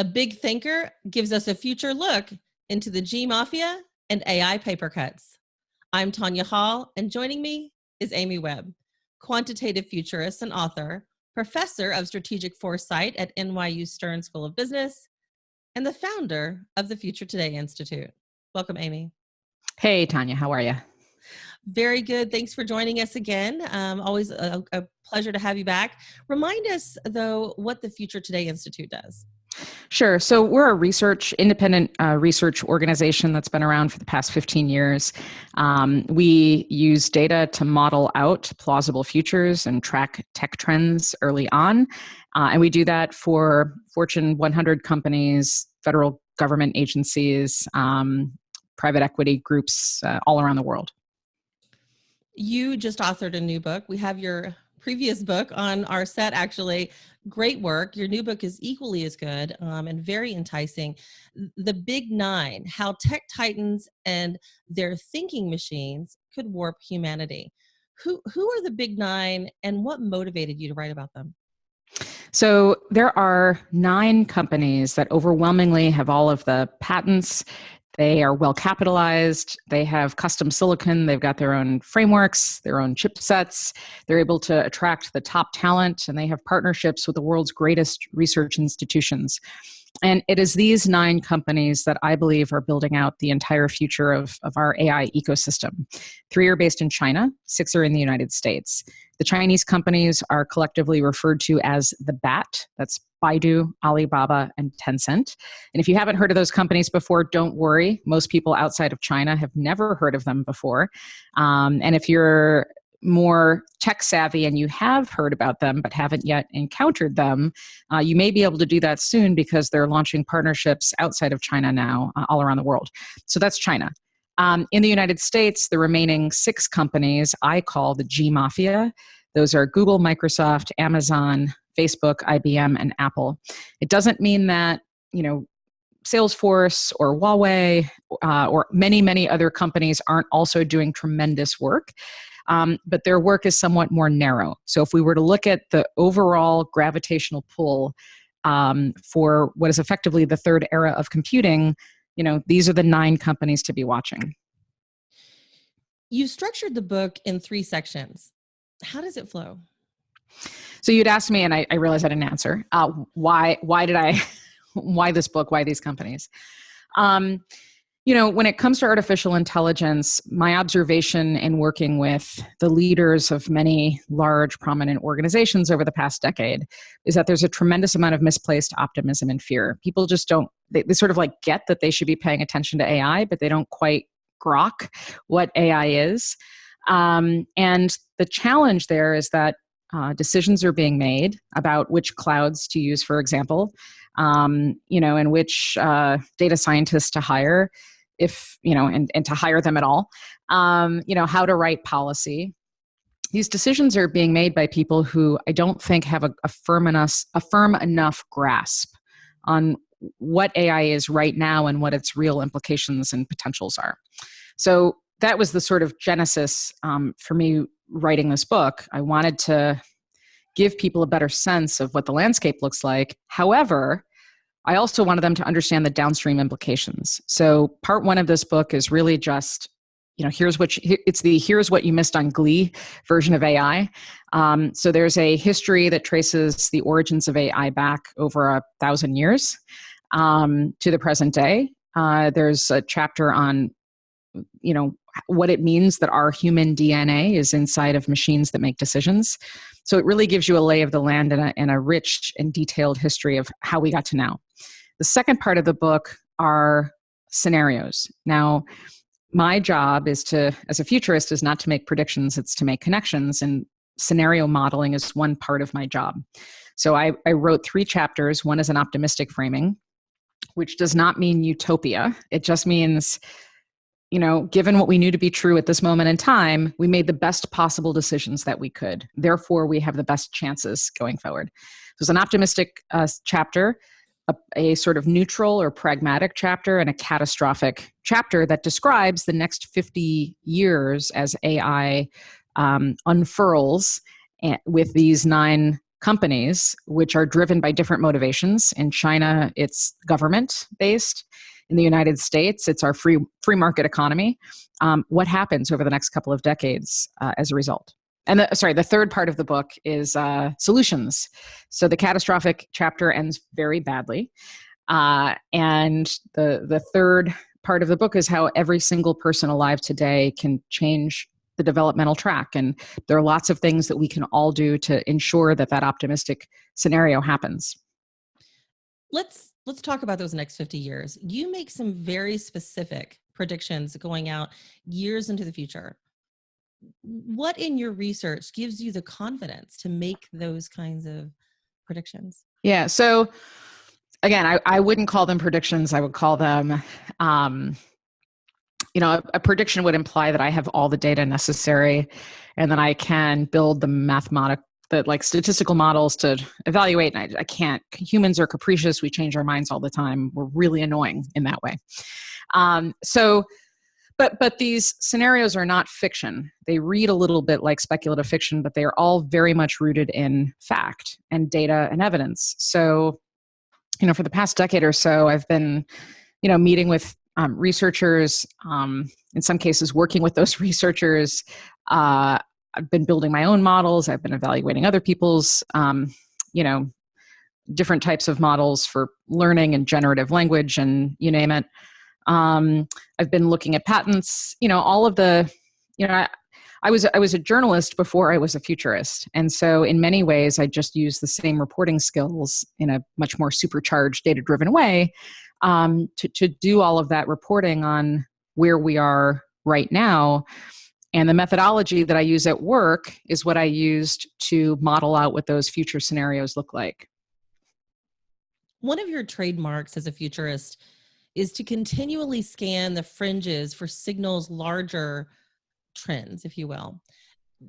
A big thinker gives us a future look into the G Mafia and AI paper cuts. I'm Tonya Hall, and joining me is Amy Webb, quantitative futurist and author, professor of strategic foresight at NYU Stern School of Business, and the founder of the Future Today Institute. Welcome, Amy. Hey, Tonya, how are you? Very good. Thanks for joining us again. Always a pleasure to have you back. Remind us, though, what the Future Today Institute does. Sure. So we're a independent research organization that's been around for the past 15 years. We use data to model out plausible futures and track tech trends early on. And we do that for Fortune 100 companies, federal government agencies, private equity groups all around the world. You just authored a new book. We have your previous book on our set, actually. Great work. Your new book is equally as good and very enticing. The Big Nine, How Tech Titans and Their Thinking Machines Could Warp Humanity. Who are the Big Nine, and what motivated you to write about them? So there are 9 companies that overwhelmingly have all of the patents. They are well capitalized. They have custom silicon. They've got their own frameworks, their own chipsets. They're able to attract the top talent, and they have partnerships with the world's greatest research institutions. And it is these 9 companies that I believe are building out the entire future of our AI ecosystem. 3 are based in China, 6 are in the United States. The Chinese companies are collectively referred to as the BAT. That's Baidu, Alibaba, and Tencent. And if you haven't heard of those companies before, don't worry. Most people outside of China have never heard of them before. And if you're more tech savvy and you have heard about them but haven't yet encountered them, you may be able to do that soon because they're launching partnerships outside of China now all around the world. So that's China. In the United States, the remaining 6 companies I call the G Mafia. Those are Google, Microsoft, Amazon, Facebook, IBM, and Apple. It doesn't mean that, Salesforce or Huawei or many, many other companies aren't also doing tremendous work. But their work is somewhat more narrow. So if we were to look at the overall gravitational pull for what is effectively the third era of computing, these are the 9 companies to be watching. You structured the book in 3 sections. How does it flow? So you'd asked me, and I realized I didn't answer. Why this book? Why these companies? When it comes to artificial intelligence, my observation in working with the leaders of many large, prominent organizations over the past decade is that there's a tremendous amount of misplaced optimism and fear. People just don't, they sort of get that they should be paying attention to AI, but they don't quite grok what AI is. And the challenge there is that decisions are being made about which clouds to use, for example, and which data scientists to hire, and to hire them at all, how to write policy. These decisions are being made by people who I don't think have a firm enough grasp on what AI is right now and what its real implications and potentials are. So that was the sort of genesis for me writing this book. I wanted to give people a better sense of what the landscape looks like. However, I also wanted them to understand the downstream implications. So part 1 of this book is really just, here's what you missed on Glee version of AI. So there's a history that traces the origins of AI back over 1,000 years to the present day. There's a chapter on, what it means that our human DNA is inside of machines that make decisions. So it really gives you a lay of the land and a rich and detailed history of how we got to now. The second part of the book are scenarios. Now, my job as a futurist is not to make predictions, it's to make connections, and scenario modeling is one part of my job. So I wrote 3 chapters. One is an optimistic framing, which does not mean utopia. It just means, given what we knew to be true at this moment in time, we made the best possible decisions that we could. Therefore, we have the best chances going forward. So it's an optimistic chapter, a sort of neutral or pragmatic chapter, and a catastrophic chapter that describes the next 50 years as AI unfurls with these 9 companies, which are driven by different motivations. In China, it's government-based. In the United States, it's our free market economy. What happens over the next couple of decades as a result? And the third part of the book is solutions. So the catastrophic chapter ends very badly. And the third part of the book is how every single person alive today can change the developmental track. And there are lots of things that we can all do to ensure that optimistic scenario happens. Let's talk about those next 50 years. You make some very specific predictions going out years into the future. What in your research gives you the confidence to make those kinds of predictions? Yeah. So again, I wouldn't call them predictions. I would call them, a prediction would imply that I have all the data necessary and then I can build the statistical models to evaluate. And I can't. Humans are capricious. We change our minds all the time. We're really annoying in that way. But these scenarios are not fiction. They read a little bit like speculative fiction, but they are all very much rooted in fact and data and evidence. So, for the past decade or so, I've been, meeting with researchers, in some cases working with those researchers. I've been building my own models. I've been evaluating other people's, different types of models for learning and generative language and you name it. I've been looking at patents, all of the, I was a journalist before I was a futurist. And so in many ways, I just use the same reporting skills in a much more supercharged, data-driven way to do all of that reporting on where we are right now. And the methodology that I use at work is what I used to model out what those future scenarios look like. One of your trademarks as a futurist is to continually scan the fringes for signals larger trends, if you will.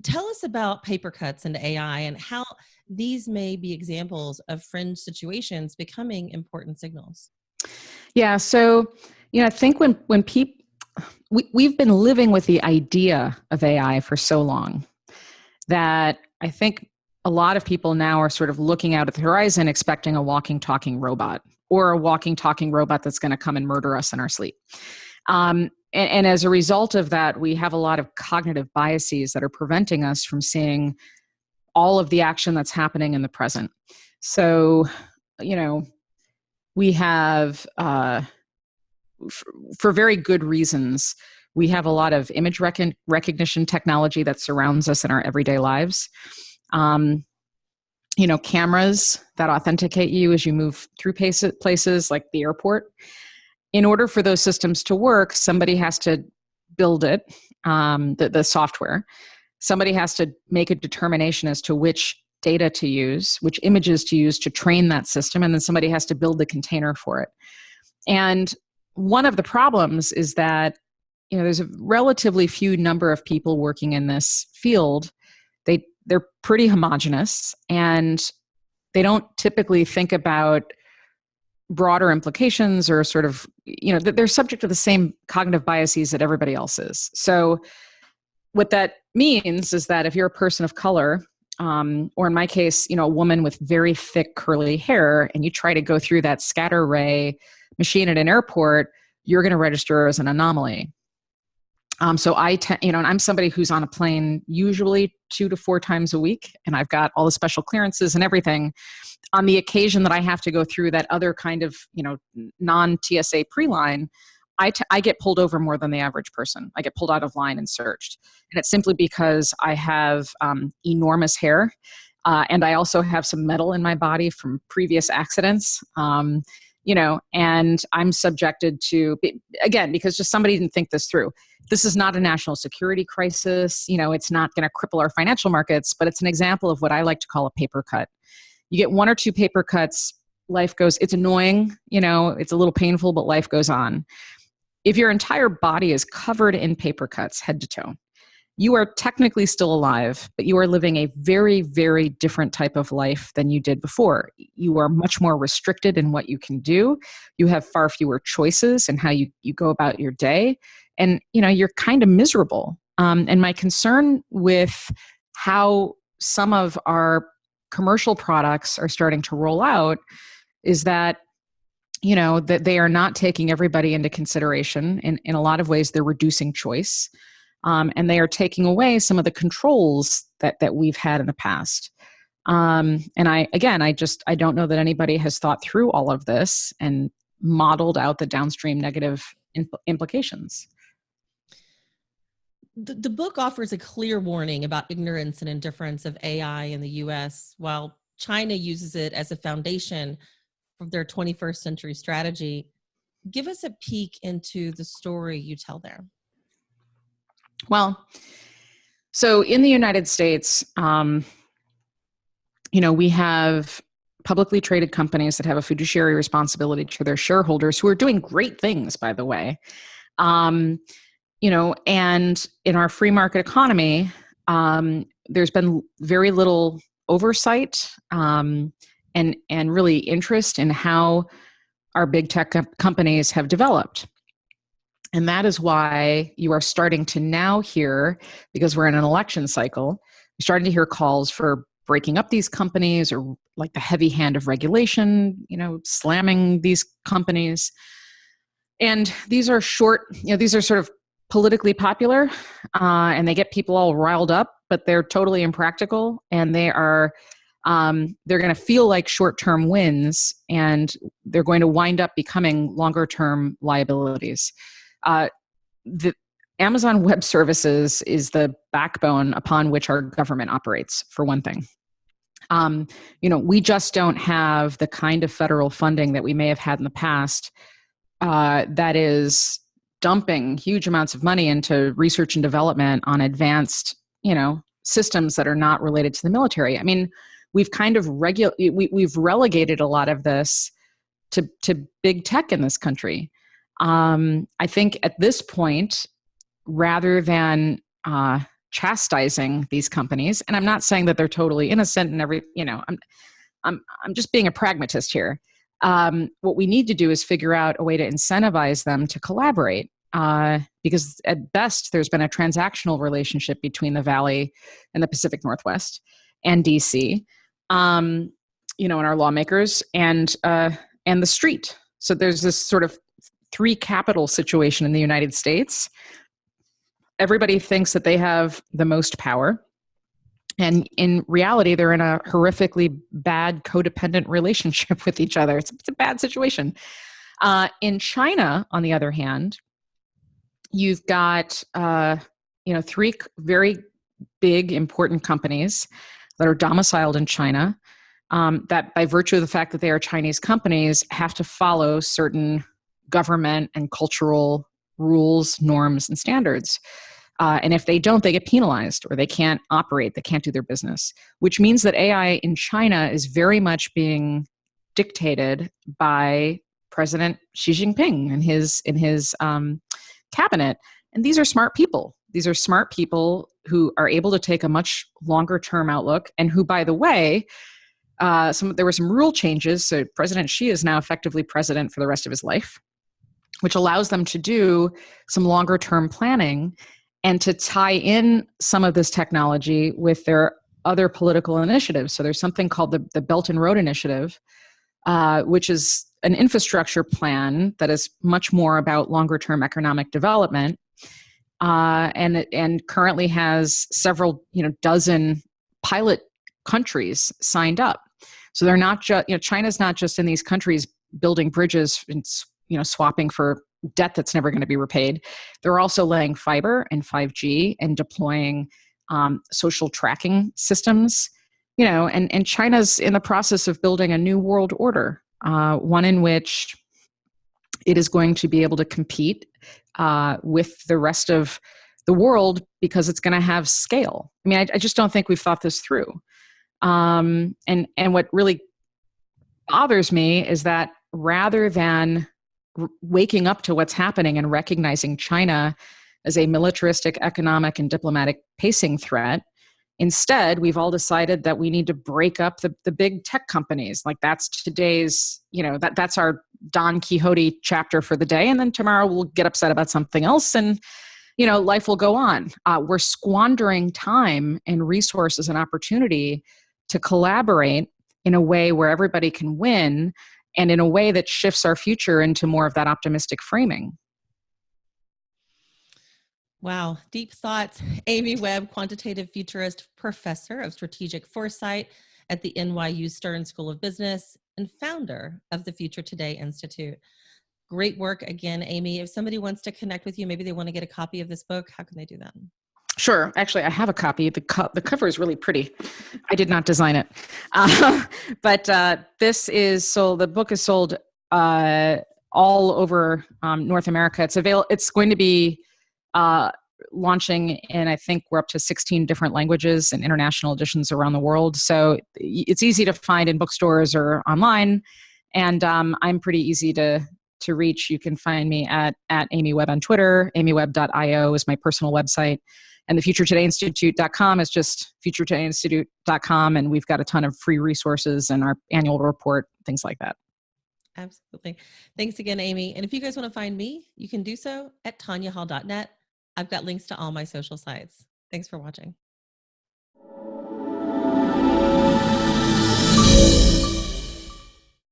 Tell us about paper cuts into AI and how these may be examples of fringe situations becoming important signals. Yeah, so I think when people we've been living with the idea of AI for so long that I think a lot of people now are sort of looking out at the horizon expecting a walking, talking robot or a walking, talking robot that's going to come and murder us in our sleep. And as a result of that, we have a lot of cognitive biases that are preventing us from seeing all of the action that's happening in the present. So, we have, for very good reasons, we have a lot of image recognition technology that surrounds us in our everyday lives. Cameras that authenticate you as you move through places like the airport. In order for those systems to work, somebody has to build it, the software. Somebody has to make a determination as to which data to use, which images to use to train that system, and then somebody has to build the container for it. And one of the problems is that there's a relatively few number of people working in this field. They're pretty homogenous, and they don't typically think about broader implications or sort of, they're subject to the same cognitive biases that everybody else is. So what that means is that if you're a person of color, or in my case, a woman with very thick curly hair, and you try to go through that scatter ray machine at an airport, you're going to register as an anomaly. So and I'm somebody who's on a plane usually 2 to 4 times a week, and I've got all the special clearances and everything. On the occasion that I have to go through that other kind of, non-TSA pre-line, I get pulled over more than the average person. I get pulled out of line and searched. And it's simply because I have enormous hair, and I also have some metal in my body from previous accidents. And I'm subjected to, again, because just somebody didn't think this through. This is not a national security crisis. It's not going to cripple our financial markets, but it's an example of what I like to call a paper cut. You get 1 or 2 paper cuts, life goes, it's annoying, it's a little painful, but life goes on. If your entire body is covered in paper cuts, head to toe, you are technically still alive, but you are living a very, very different type of life than you did before. You are much more restricted in what you can do. You have far fewer choices in how you go about your day. And, you're kind of miserable. And my concern with how some of our commercial products are starting to roll out is that, that they are not taking everybody into consideration. In a lot of ways, they're reducing choice. And they are taking away some of the controls that we've had in the past. And I don't know that anybody has thought through all of this and modeled out the downstream negative implications. The book offers a clear warning about ignorance and indifference of AI in the US, while China uses it as a foundation of their 21st century strategy. Give us a peek into the story you tell there. Well, so in the United States, we have publicly traded companies that have a fiduciary responsibility to their shareholders who are doing great things, by the way. And in our free market economy, there's been very little oversight and really interest in how our big tech companies have developed. And that is why you are starting to now hear, because we're in an election cycle, you're starting to hear calls for breaking up these companies, or like the heavy hand of regulation, slamming these companies. And these are these are sort of politically popular, and they get people all riled up, but they're totally impractical, and they're going to feel like short-term wins, and they're going to wind up becoming longer-term liabilities. The Amazon Web Services is the backbone upon which our government operates, for one thing. We just don't have the kind of federal funding that we may have had in the past that is dumping huge amounts of money into research and development on advanced, systems that are not related to the military. I mean, we've kind of we've relegated a lot of this to big tech in this country. I think at this point, rather than chastising these companies, and I'm not saying that they're totally innocent and I'm just being a pragmatist here. What we need to do is figure out a way to incentivize them to collaborate, because at best there's been a transactional relationship between the Valley and the Pacific Northwest and DC, and our lawmakers and the street. So there's this sort of three capital situation in the United States. Everybody thinks that they have the most power. And in reality, they're in a horrifically bad codependent relationship with each other. It's a bad situation. In China, on the other hand, you've got three very big, important companies that are domiciled in China, that by virtue of the fact that they are Chinese companies have to follow certain government and cultural rules, norms, and standards. And if they don't, they get penalized, or they can't operate, they can't do their business, which means that AI in China is very much being dictated by President Xi Jinping and his cabinet. And these are smart people. These are smart people who are able to take a much longer term outlook, and who, by the way, there were some rule changes. So President Xi is now effectively president for the rest of his life, which allows them to do some longer term planning and to tie in some of this technology with their other political initiatives. So there's something called the Belt and Road Initiative, which is an infrastructure plan that is much more about longer term economic development, and currently has several dozen pilot countries signed up. So they're not just China's not just in these countries building bridges and swapping for debt that's never going to be repaid. They're also laying fiber and 5G and deploying social tracking systems, and China's in the process of building a new world order, one in which it is going to be able to compete with the rest of the world because it's going to have scale. I mean, I just don't think we've thought this through. And what really bothers me is that rather than waking up to what's happening and recognizing China as a militaristic, economic, and diplomatic pacing threat, instead, we've all decided that we need to break up the big tech companies. Like that's today's, that's our Don Quixote chapter for the day. And then tomorrow we'll get upset about something else and, life will go on. We're squandering time and resources and opportunity to collaborate in a way where everybody can win and in a way that shifts our future into more of that optimistic framing. Wow, deep thoughts. Amy Webb, quantitative futurist, professor of strategic foresight at the NYU Stern School of Business and founder of the Future Today Institute. Great work again, Amy. If somebody wants to connect with you, maybe they want to get a copy of this book, how can they do that? Sure. Actually, I have a copy. The cover is really pretty. I did not design it. But this is sold, the book is sold all over North America. It's going to be launching in, I think we're up to 16 different languages and international editions around the world. So it's easy to find in bookstores or online. And I'm pretty easy to reach. You can find me at Amy Webb on Twitter. amywebb.io is my personal website. And the futuretoday.institute.com is just futuretoday.institute.com. And we've got a ton of free resources and our annual report, things like that. Absolutely. Thanks again, Amy. And if you guys want to find me, you can do so at tonyahall.net. I've got links to all my social sites. Thanks for watching.